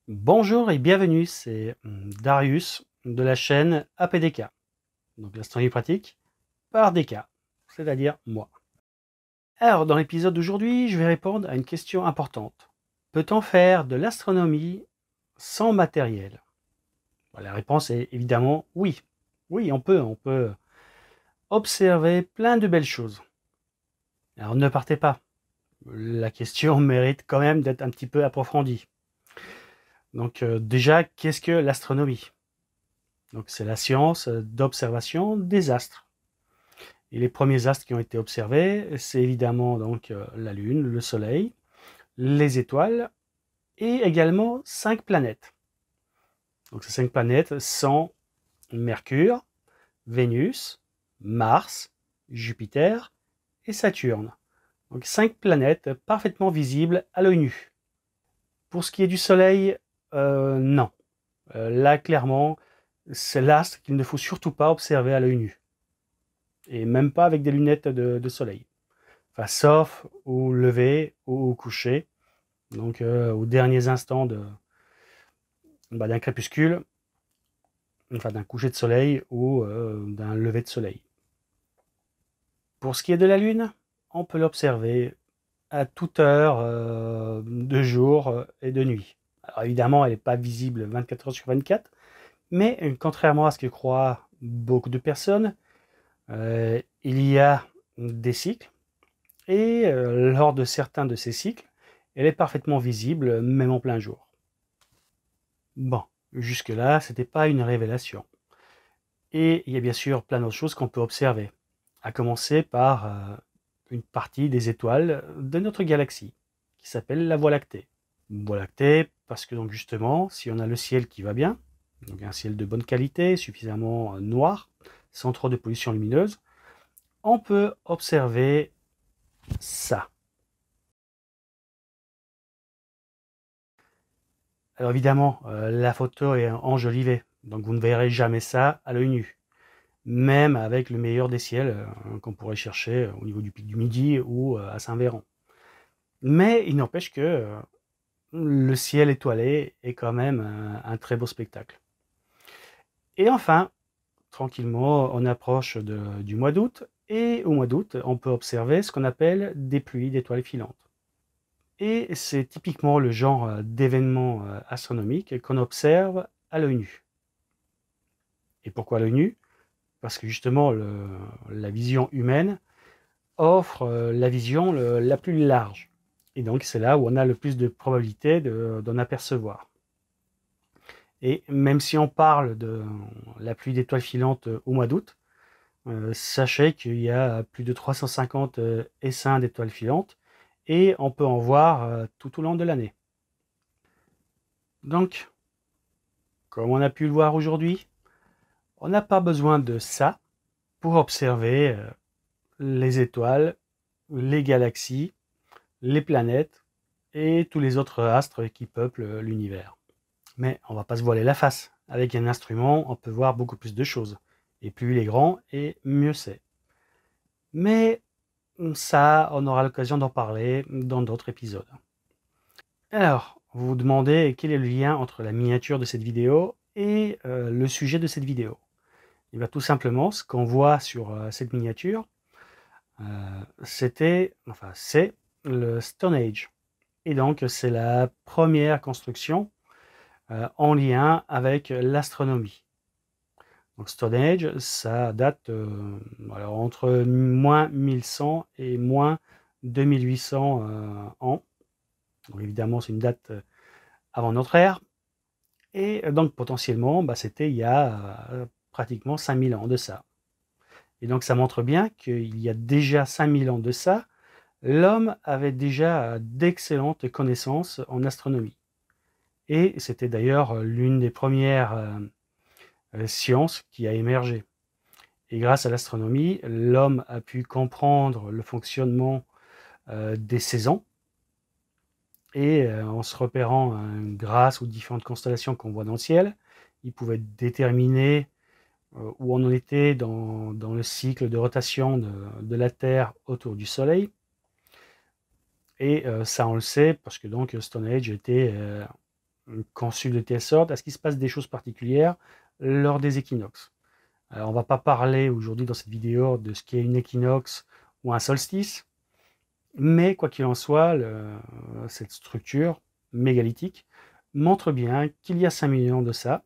Bonjour et bienvenue, c'est Darius de la chaîne APDK, donc l'astronomie pratique par DK, c'est-à-dire moi. Alors dans l'épisode d'aujourd'hui, je vais répondre à une question importante. Peut-on faire de l'astronomie sans matériel? La réponse est évidemment oui. Oui, on peut observer plein de belles choses. Alors ne partez pas, la question mérite quand même d'être un petit peu approfondie. Donc déjà, qu'est-ce que l'astronomie? Donc c'est la science d'observation des astres. Et les premiers astres qui ont été observés, c'est évidemment donc la Lune, le Soleil, les étoiles et également 5 planètes. Donc ces 5 planètes sont Mercure, Vénus, Mars, Jupiter et Saturne. Donc 5 planètes parfaitement visibles à l'œil nu. Pour ce qui est du Soleil, non. Là, clairement, c'est l'astre qu'il ne faut surtout pas observer à l'œil nu. Et même pas avec des lunettes de soleil. Enfin, sauf au lever ou au coucher, donc aux derniers instants d'un crépuscule, enfin d'un coucher de soleil ou d'un lever de soleil. Pour ce qui est de la Lune, on peut l'observer à toute heure de jour et de nuit. Alors évidemment, elle n'est pas visible 24 heures sur 24, mais contrairement à ce que croient beaucoup de personnes, il y a des cycles, et lors de certains de ces cycles, elle est parfaitement visible, même en plein jour. Bon, jusque-là, c'était pas une révélation. Et il y a bien sûr plein d'autres choses qu'on peut observer, à commencer par une partie des étoiles de notre galaxie, qui s'appelle la Voie lactée. Voie lactée, parce que donc justement, si on a le ciel qui va bien, donc un ciel de bonne qualité, suffisamment noir, sans trop de pollution lumineuse, on peut observer ça. Alors évidemment, la photo est enjolivée, donc vous ne verrez jamais ça à l'œil nu, même avec le meilleur des ciels qu'on pourrait chercher au niveau du pic du Midi ou à Saint-Véran. Mais il n'empêche que le ciel étoilé est quand même un très beau spectacle. Et enfin, tranquillement, on approche du mois d'août, et au mois d'août, on peut observer ce qu'on appelle des pluies d'étoiles filantes. Et c'est typiquement le genre d'événement astronomique qu'on observe à l'œil nu. Et pourquoi à l'œil nu? Parce que justement, la vision humaine offre la vision la plus large. Et donc, c'est là où on a le plus de probabilité d'en apercevoir. Et même si on parle de la pluie d'étoiles filantes au mois d'août, sachez qu'il y a plus de 350 essaims d'étoiles filantes et on peut en voir tout au long de l'année. Donc, comme on a pu le voir aujourd'hui, on n'a pas besoin de ça pour observer les étoiles, les galaxies, les planètes et tous les autres astres qui peuplent l'univers. Mais on ne va pas se voiler la face. Avec un instrument, on peut voir beaucoup plus de choses. Et plus il est grand, et mieux c'est. Mais ça, on aura l'occasion d'en parler dans d'autres épisodes. Alors, vous vous demandez quel est le lien entre la miniature de cette vidéo et le sujet de cette vidéo. Et bien tout simplement, ce qu'on voit sur cette miniature, c'est le Stone Age. Et donc, c'est la première construction en lien avec l'astronomie. Donc Stone Age, ça date alors, entre moins 1100 et moins 2800 ans. Donc évidemment, c'est une date avant notre ère. Et donc potentiellement, c'était il y a pratiquement 5000 ans de ça. Et donc ça montre bien qu'il y a déjà 5000 ans de ça, l'homme avait déjà d'excellentes connaissances en astronomie. Et c'était d'ailleurs l'une des premières sciences qui a émergé. Et grâce à l'astronomie, l'homme a pu comprendre le fonctionnement des saisons. Et en se repérant grâce aux différentes constellations qu'on voit dans le ciel, il pouvait déterminer où on en était dans le cycle de rotation de la Terre autour du Soleil. Et ça, on le sait parce que donc Stone Age était conçus de telle sorte à ce qu'il se passe des choses particulières lors des équinoxes. Alors, on ne va pas parler aujourd'hui dans cette vidéo de ce qu'est une équinoxe ou un solstice, mais quoi qu'il en soit, cette structure mégalithique montre bien qu'il y a 5 000 ans de ça,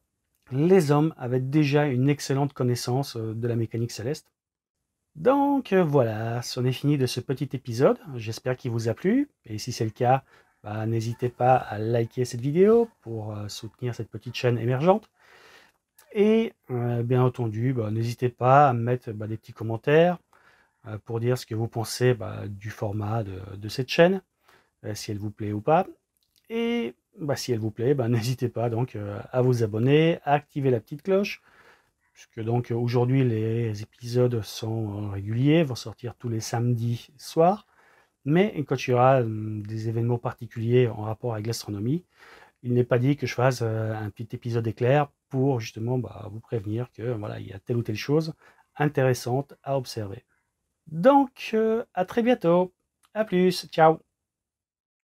les hommes avaient déjà une excellente connaissance de la mécanique céleste. Donc voilà, c'en est fini de ce petit épisode. J'espère qu'il vous a plu. Et si c'est le cas, n'hésitez pas à liker cette vidéo pour soutenir cette petite chaîne émergente. Et bien entendu, n'hésitez pas à mettre des petits commentaires pour dire ce que vous pensez du format de cette chaîne, si elle vous plaît ou pas. Et si elle vous plaît, n'hésitez pas donc à vous abonner, à activer la petite cloche, puisque donc aujourd'hui les épisodes sont réguliers, vont sortir tous les samedis soirs. Mais quand il y aura des événements particuliers en rapport avec l'astronomie, il n'est pas dit que je fasse un petit épisode éclair pour justement vous prévenir que voilà, il y a telle ou telle chose intéressante à observer. Donc à très bientôt, à plus, ciao.